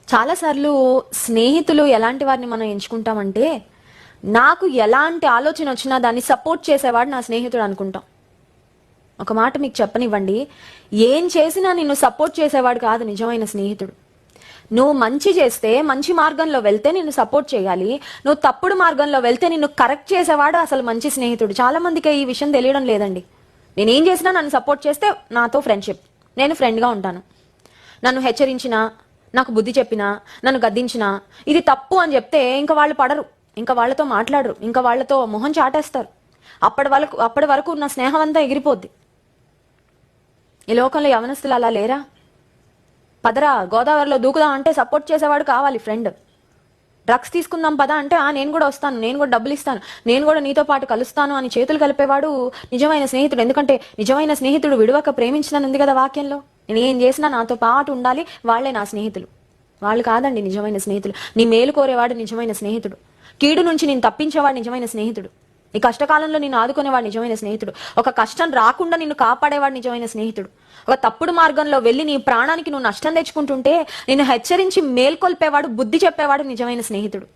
చాలాసార్లు స్నేహితులు ఎలాంటి వారిని మనం ఎంచుకుంటామంటే, నాకు ఎలాంటి ఆలోచన వచ్చినా దాన్ని సపోర్ట్ చేసేవాడు నా స్నేహితుడు అనుకుంటాం. ఒక మాట మీకు చెప్పనివ్వండి, ఏం చేసినా నిన్ను సపోర్ట్ చేసేవాడు కాదు నిజమైన స్నేహితుడు. నువ్వు మంచి చేస్తే, మంచి మార్గంలో వెళ్తే నిన్ను సపోర్ట్ చేయాలి. నువ్వు తప్పుడు మార్గంలో వెళ్తే నిన్ను కరెక్ట్ చేసేవాడు అసలు మంచి స్నేహితుడు. చాలా మందికి ఈ విషయం తెలియడం లేదండి. నేనేం చేసినా నన్ను సపోర్ట్ చేస్తే నాతో ఫ్రెండ్షిప్, నేను ఫ్రెండ్గా ఉంటాను. నన్ను హెచ్చరించినా, నాకు బుద్ధి చెప్పినా, నన్ను గద్దించినా, ఇది తప్పు అని చెప్తే ఇంకా వాళ్ళు పడరు, ఇంకా వాళ్ళతో మాట్లాడరు, ఇంకా వాళ్ళతో మొహం చాటేస్తారు. అప్పటి వరకు ఉన్న స్నేహం అంతా ఎగిరిపోద్ది. ఈ లోకంలో యవనస్తులు అలా లేరా? పదరా గోదావరిలో దూకుదాం అంటే సపోర్ట్ చేసేవాడు కావాలి ఫ్రెండ్. డ్రగ్స్ తీసుకుందాం పదా అంటే నేను కూడా వస్తాను, నేను కూడా డబ్బులు ఇస్తాను, నేను కూడా నీతో పాటు కలుస్తాను అని చేతులు కలిపేవాడు నిజమైన స్నేహితుడు. ఎందుకంటే నిజమైన స్నేహితుడు విడువక ప్రేమించిననుంది కదా వాక్యంలో. నేను ఏం చేసినా నాతో పాటు ఉండాలి, వాళ్లే నా స్నేహితులు. వాళ్ళు కాదండి నిజమైన స్నేహితులు. నీ మేలు కోరేవాడు నిజమైన స్నేహితుడు. కీడు నుంచి నేను తప్పించేవాడు నిజమైన స్నేహితుడు. ఈ కష్టకాలంలో నిన్ను ఆదుకునేవాడు నిజమైన స్నేహితుడు. ఒక కష్టం రాకుండా నిన్ను కాపాడేవాడు నిజమైన స్నేహితుడు. ఒక తప్పుడు మార్గంలో వెళ్ళి నీ ప్రాణానికి నువ్వు నష్టం తెచ్చుకుంటుంటే నిన్ను హెచ్చరించి మేల్కొల్పేవాడు, బుద్ధి చెప్పేవాడు నిజమైన స్నేహితుడు.